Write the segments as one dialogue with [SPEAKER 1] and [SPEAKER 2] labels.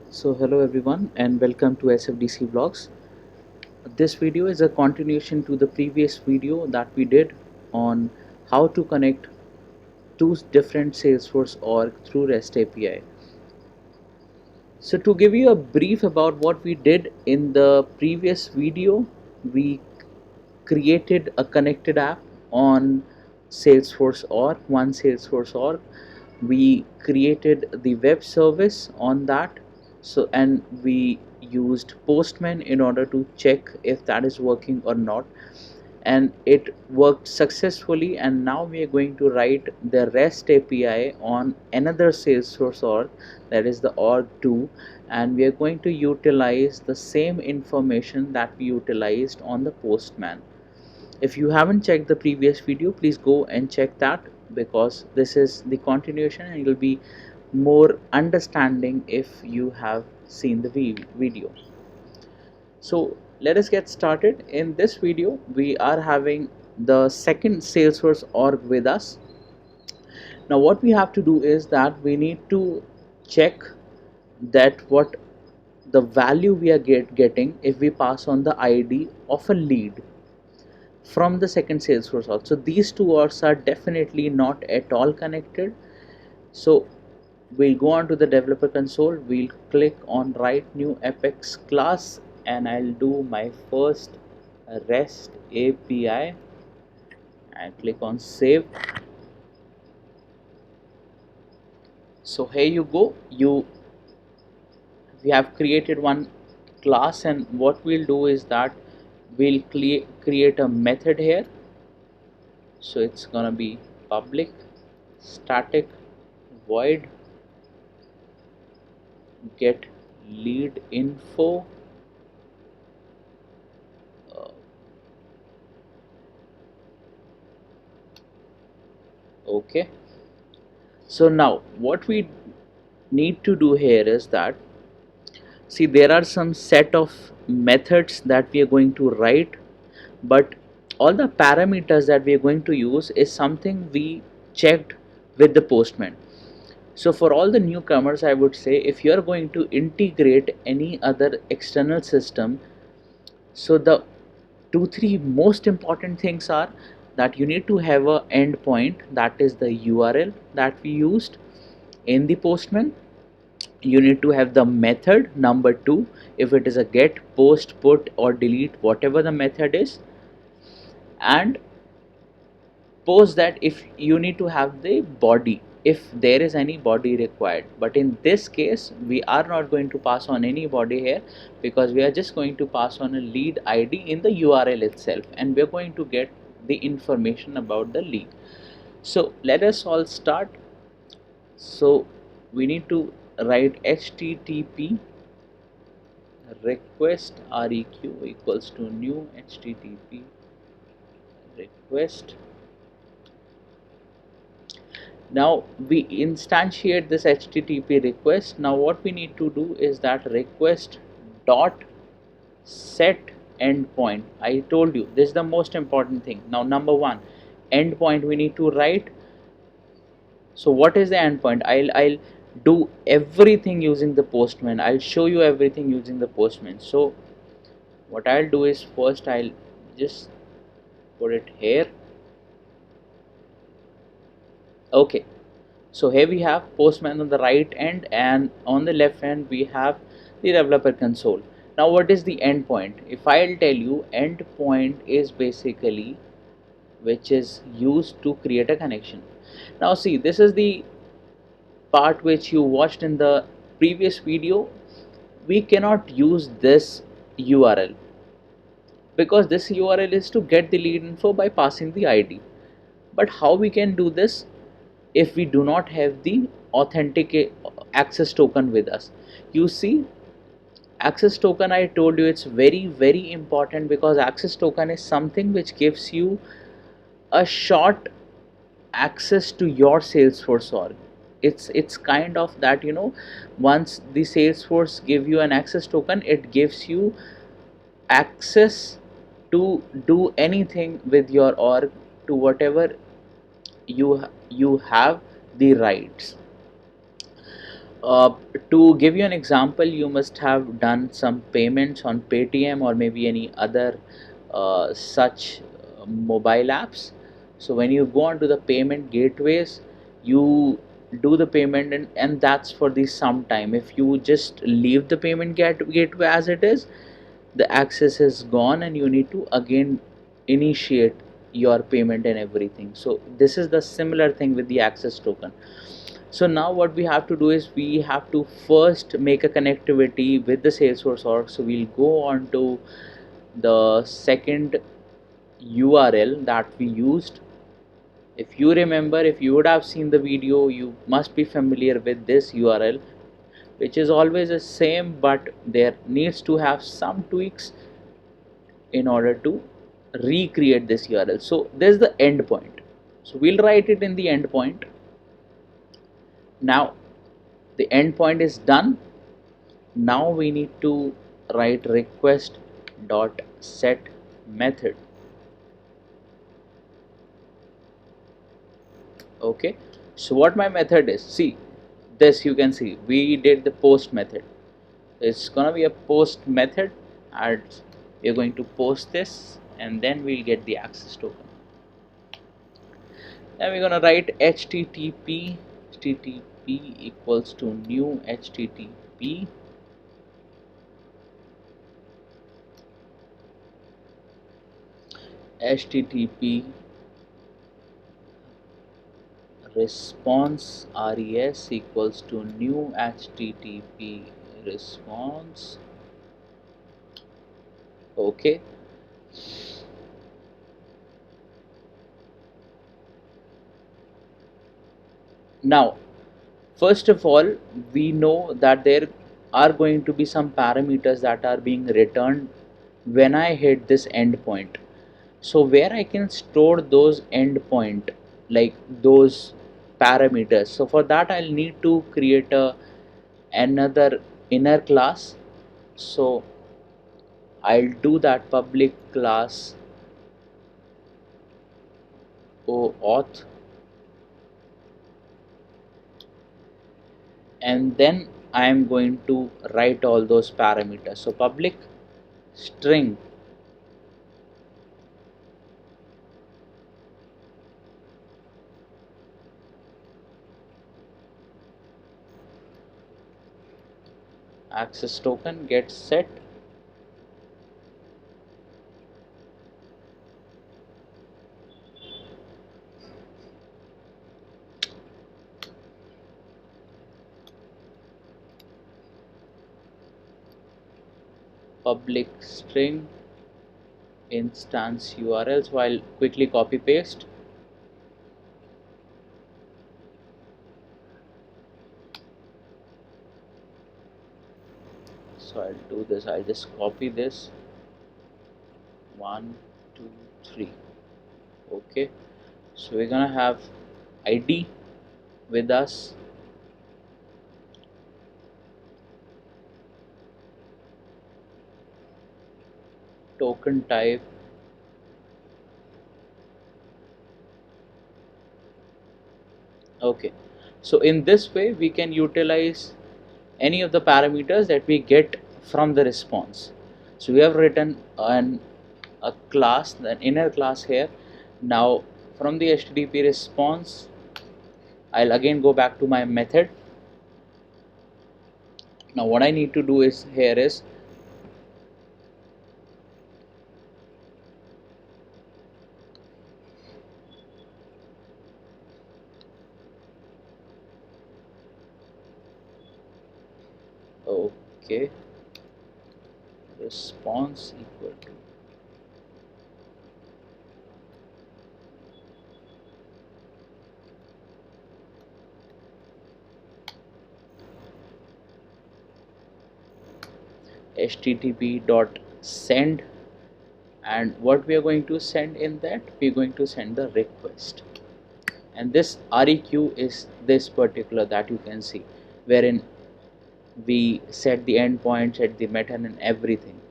[SPEAKER 1] So hello everyone and welcome to SFDC Vlogs. This video is a continuation to the previous video that we did on how to connect two different Salesforce org through REST API. So to give you a brief about what we did in the previous video, we created a connected app on Salesforce org, one Salesforce org. We created the web service on that, so and we used Postman in order to check if that is working or not, and it worked successfully. And now we are going to write the REST API on another Salesforce org, that is the org2, and we are going to utilize the same information that we utilized on the Postman. If you haven't checked the previous video, please go and check that, because this is the continuation and you'll be more understanding if you have seen the video. So let us get started. In this video we are having the second Salesforce org with us. Now what we have to do is that we need to check that what the value we are getting if we pass on the ID of a lead from the second Salesforce org. So these two orgs are definitely not at all connected. So we'll go on to the developer console, we'll click on write new Apex class, and I'll do my first REST API and click on save. So here you go, we have created one class, and what we'll do is that we'll create a method here. So it's gonna be public static void get lead info. uh, okay, so now what we need to do here is that, see, there are some set of methods that we are going to write, but all the parameters that we are going to use is something we checked with the Postman. So for all the newcomers, I would say, if you are going to integrate any other external system, so the three most important things are that you need to have a endpoint, that is the URL that we used in the Postman. You need to have the method number two, if it is a get, post, put or delete, whatever the method is, and post that if you need to have the body, if there is any body required. But in this case we are not going to pass on any body here, because we are just going to pass on a lead ID in the URL itself, and we are going to get the information about the lead. So let us all start. So we need to write HTTP request req equals to new HTTP request. Now we instantiate this HTTP request. Now what we need to do is that request dot set endpoint. I told you this is the most important thing. Now number one, endpoint we need to write. So what is the endpoint? I'll do everything using the Postman. I'll show you everything using the Postman. So what I'll do is, first I'll just put it here. Okay, so here we have Postman on the right end, and on the left hand we have the developer console. Now what is the endpoint? If I'll tell you, endpoint is basically which is used to create a connection. Now see, this is the part which you watched in the previous video. We cannot use this URL, because this URL is to get the lead info by passing the ID. But how we can do this if we do not have the authentic access token with us? You see, access token, I told you, it's very important, because access token is something which gives you a short access to your Salesforce org. It's kind of that, once the Salesforce give you an access token, it gives you access to do anything with your org, to whatever you have the rights. Uh, to give you an example, you must have done some payments on Paytm or maybe any other such mobile apps. So when you go onto the payment gateways, you do the payment, and that's for the some time. If you just leave the payment gateway as it is, the access is gone and you need to again initiate your payment and everything. So this is the similar thing with the access token. So now what we have to do is we have to first make a connectivity with the Salesforce org. So we'll go on to the second URL that we used. If you remember, if you would have seen the video, you must be familiar with this URL, which is always the same, but there needs to have some tweaks in order to recreate this URL. So there's the endpoint. So we'll write it in the endpoint. Now the endpoint is done. Now we need to write request dot set method. Okay, so what my method is, see this, you can see we did the post method. It's gonna be a post method, and we're going to post this and then we'll get the access token. Then we're gonna write http equals to new http http response res equals to new http response. Okay, now first of all, we know that there are going to be some parameters that are being returned when I hit this endpoint. So where I can store those endpoint, like those parameters, so for that I'll need to create another inner class. So I'll do that public class auth, and then I am going to write all those parameters. So public string access token gets set. Public string instance URL. So I'll quickly copy paste. So I'll do this, I'll just copy this 1 2 3. Okay, so we're gonna have ID with us, token type, okay. So in this way we can utilize any of the parameters that we get from the response. So we have written a class, an inner class here. Now from the HTTP response, I'll again go back to my method. Now what I need to do is here is okay, response equal to http dot send, and what we are going to send in that, we are going to send the request, and this req is this particular that you can see, wherein we set the endpoint, set the method and everything.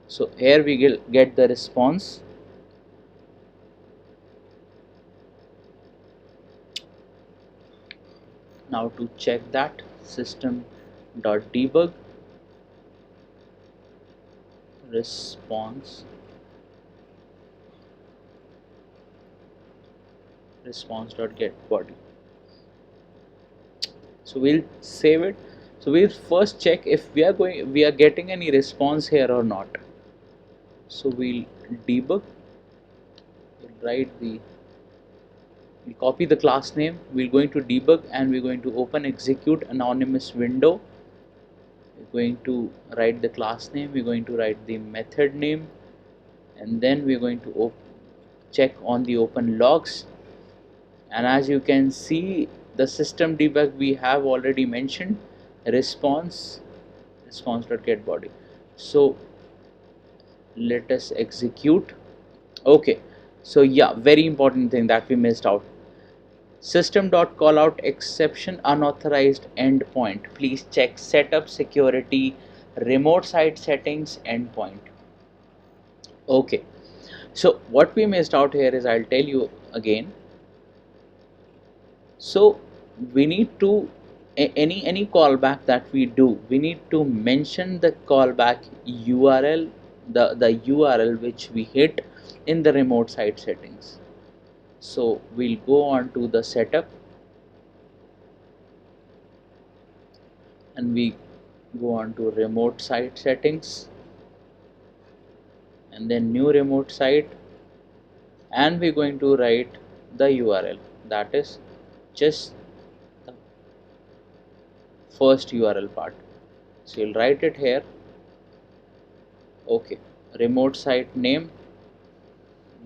[SPEAKER 1] So here we will get the response. Now to check that, system.debug response.getBody. So we'll save it. So we'll first check if we are getting any response here or not. So we'll debug, we'll copy the class name, we're going to debug, and we're going to open execute anonymous window. We're going to write the class name, we're going to write the method name, and then we're going to check on the open logs. And as you can see, the system debug we have already mentioned response.getBody. So let us execute. Okay, so yeah, very important thing that we missed out. System.callout exception unauthorized endpoint. Please check setup security remote site settings endpoint. Okay, so what we missed out here is, I'll tell you again. So we need to any callback that we do, we need to mention the callback URL, the URL which we hit in the remote site settings. So we'll go on to the setup and we go on to remote site settings and then new remote site, and we're going to write the URL, that is just the first URL part. So you'll write it here. Okay, remote site name,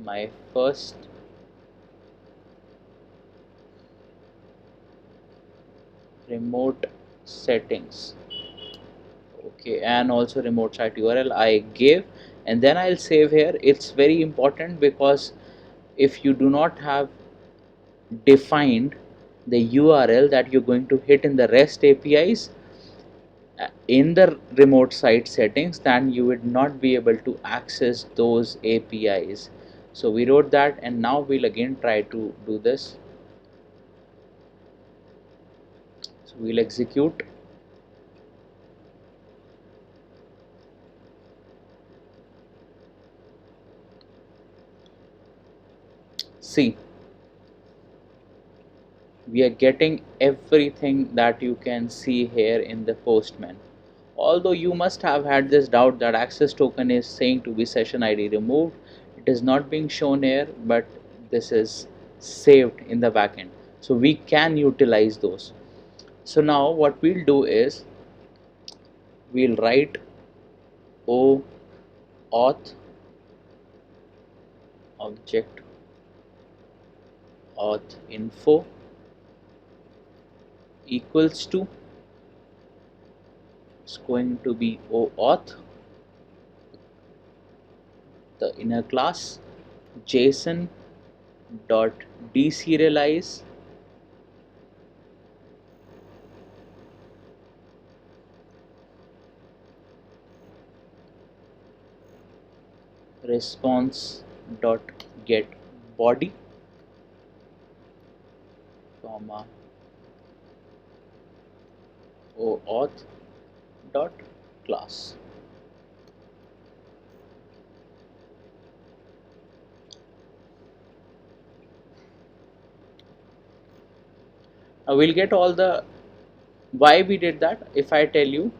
[SPEAKER 1] my first remote settings. Okay, and also remote site URL I gave, and then I'll save here. It's very important because if you do not have defined the URL that you're going to hit in the REST APIs in the remote site settings, then you would not be able to access those APIs. So we wrote that, and now we'll again try to do this. So we'll execute. See, we are getting everything that you can see here in the Postman. Although you must have had this doubt that access token is saying to be session ID removed, it is not being shown here, but this is saved in the backend, so we can utilize those. So now what we'll do is we'll write o auth object auth info equals to, it's going to be o auth, the inner class, JSON dot deserialize response dot get body comma oauth dot class. Now we'll get all the why we did that. If I tell you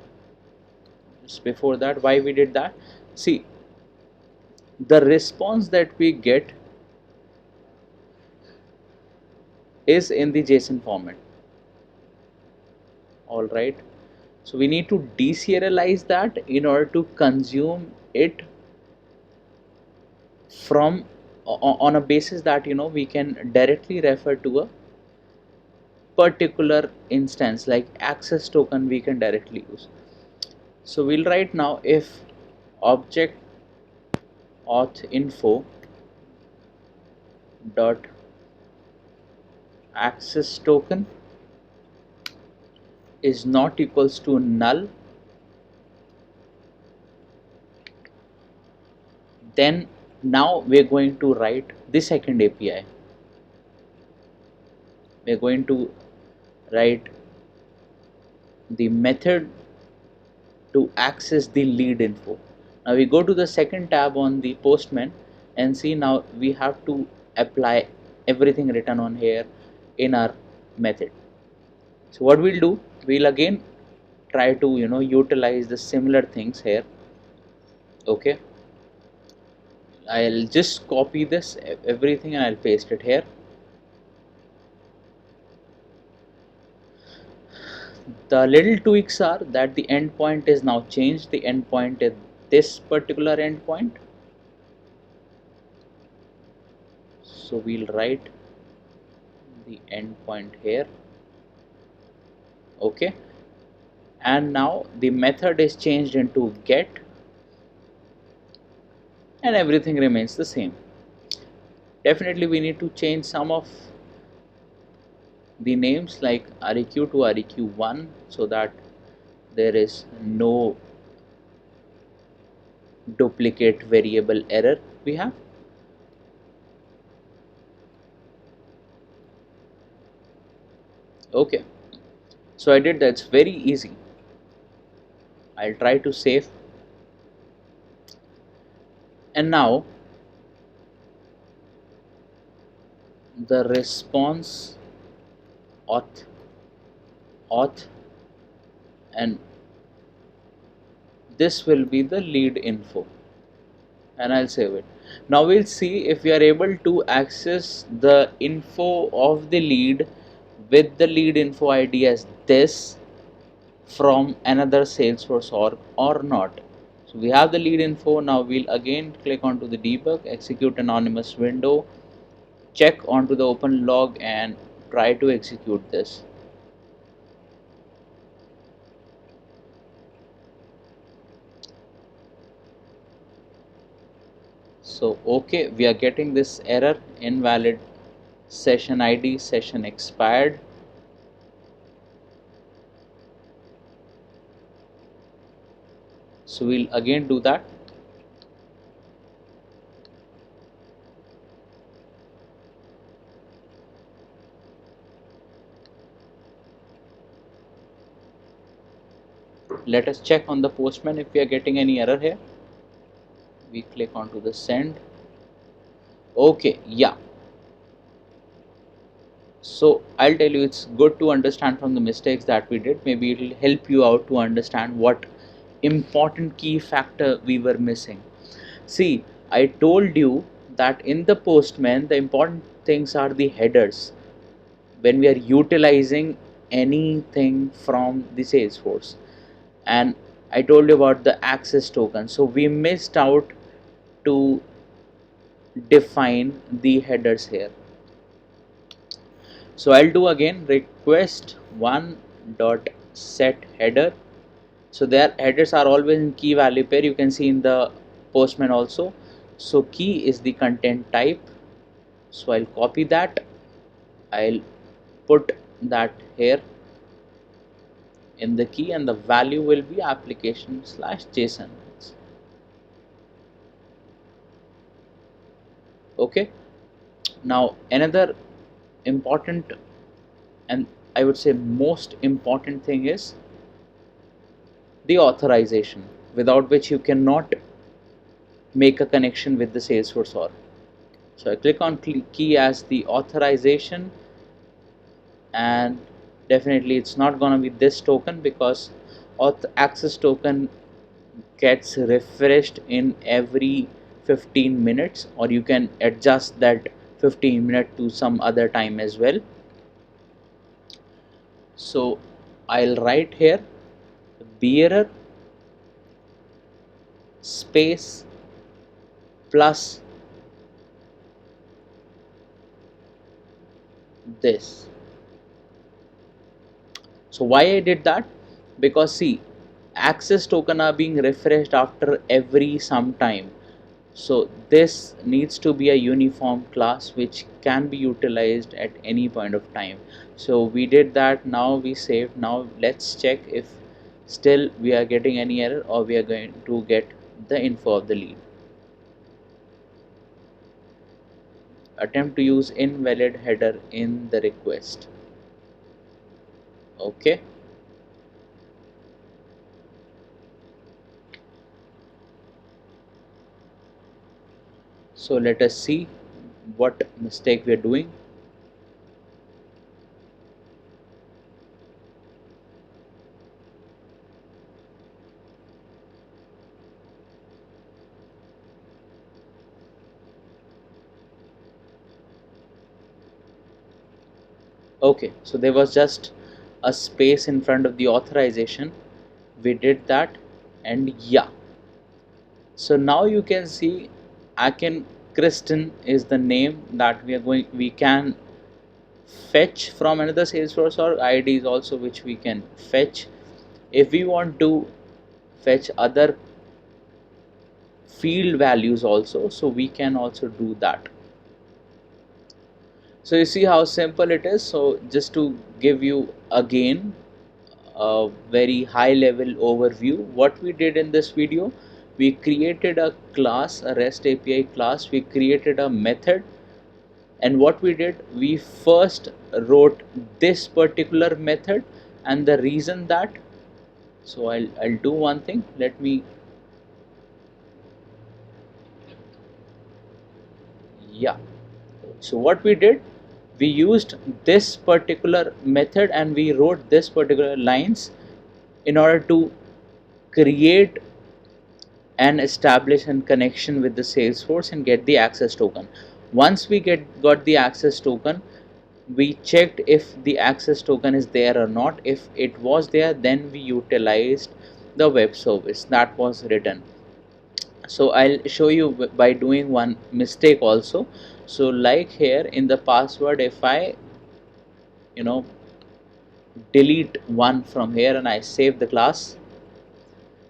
[SPEAKER 1] just before that why we did that, see, the response that we get is in the JSON format. All right, so we need to deserialize that in order to consume it from on a basis that we can directly refer to a particular instance like access token we can directly use. So we'll write now if object auth info dot access token is not equals to null, then now we're going to write the second API. We're going to write the method to access the lead info. Now we go to the second tab on the Postman and see now we have to apply everything written on here in our method. So what we'll do, we'll again try to utilize the similar things here. Okay, I'll just copy this everything and I'll paste it here. The little tweaks are that the endpoint is now changed. The endpoint is this particular endpoint. So we'll write the endpoint here. Okay, and now the method is changed into get and everything remains the same. Definitely we need to change some of the names like REQ to REQ1 so that there is no duplicate variable error we have. Okay, so I did that. It's very easy. I'll try to save, and now the response auth and this will be the lead info, and I'll save it. Now we'll see if we are able to access the info of the lead with the lead info ID as this from another Salesforce org or not. So we have the lead info. Now we'll again click onto the debug, execute anonymous window, check onto the open log and try to execute this. So okay, we are getting this error, invalid session ID, session expired. So we'll again do that. Let us check on the Postman if we are getting any error here. We click onto the send. Okay, yeah. So I'll tell you, it's good to understand from the mistakes that we did. Maybe it'll help you out to understand what important key factor we were missing. See, I told you that in the Postman, the important things are the headers when we are utilizing anything from the Salesforce. And I told you about the access token. So we missed out to define the headers here. So I'll do again request one dot set header. So their headers are always in key value pair. You can see in the Postman also. So key is the content type. So I'll copy that. I'll put that here in the key and the value will be application/JSON. Okay. Now another important and I would say most important thing is the authorization, without which you cannot make a connection with the Salesforce org. So I click on key as the authorization, and definitely it's not going to be this token because auth access token gets refreshed in every 15 minutes, or you can adjust that 15 minute to some other time as well. So I'll write here bearer space plus this. So why I did that? Because see, access token are being refreshed after every some time. So this needs to be a uniform class which can be utilized at any point of time. So we did that. Now we saved. Now let's check if still we are getting any error or we are going to get the info of the lead. Attempt to use invalid header in the request. Okay, So let us see what mistake we are doing. Okay, so there was just a space in front of the authorization. We did that, and yeah, so now you can see Akin Kristen is the name that we can fetch from another Salesforce, or IDs also which we can fetch. If we want to fetch other field values also, so we can also do that. So you see how simple it is. So just to give you again a very high level overview, what we did in this video, we created a class, a REST API class, we created a method, and what we did, we first wrote this particular method, and the reason that, so I'll do one thing, let me, yeah, so what we did, we used this particular method and we wrote this particular lines in order to create and establish a connection with the Salesforce and get the access token. Once we got the access token, we checked if the access token is there or not. If it was there, then we utilized the web service that was written. So I'll show you by doing one mistake also. So like here in the password, if I delete one from here and I save the class,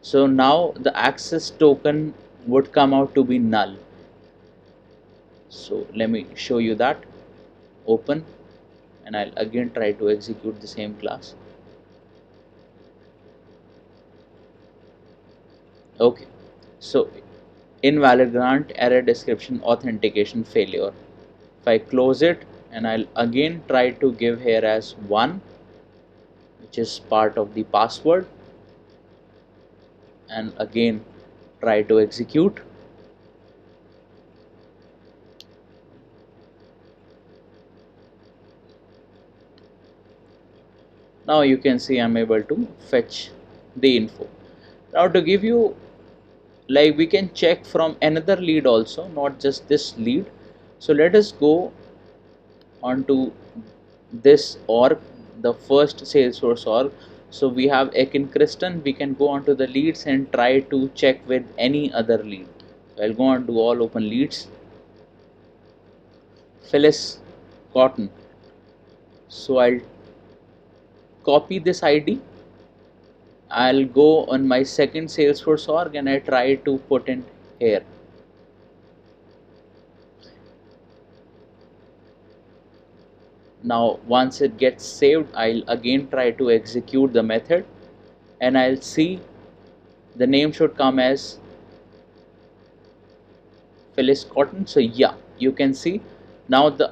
[SPEAKER 1] so now the access token would come out to be null. So let me show you that. Open, and I'll again try to execute the same class. Okay, so invalid grant, error description, authentication failure. If I close it and I'll again try to give here as 1, which is part of the password, and again try to execute. Now you can see I'm able to fetch the info. Now to give you, like, we can check from another lead also, not just this lead. So let us go onto this org, the first Salesforce org. So we have Akin Kristen. We can go onto the leads and try to check with any other lead. So I'll go on to all open leads. Phyllis Cotton. So I'll copy this ID. I'll go on my second Salesforce org and I try to put in here. Now once it gets saved, I'll again try to execute the method, and I'll see the name should come as Phyllis Cotton. So yeah, you can see now the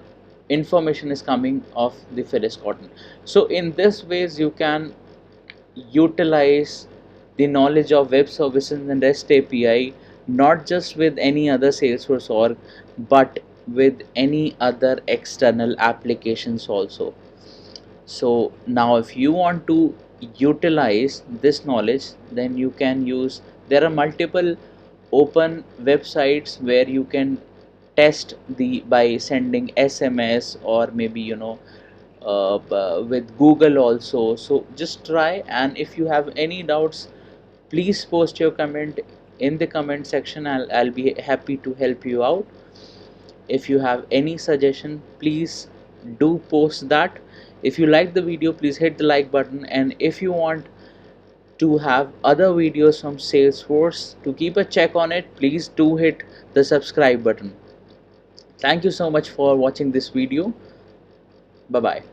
[SPEAKER 1] information is coming of the Phyllis Cotton. So in this ways you can utilize the knowledge of web services and REST API, not just with any other Salesforce org, but with any other external applications also. So now if you want to utilize this knowledge, then you can use, there are multiple open websites where you can test the by sending SMS, or maybe with Google also. So just try, and if you have any doubts, please post your comment in the comment section. I'll be happy to help you out. If you have any suggestion, please do post that. If you like the video, please hit the like button, and if you want to have other videos from Salesforce, to keep a check on it, please do hit the subscribe button. Thank you so much for watching this video. Bye bye.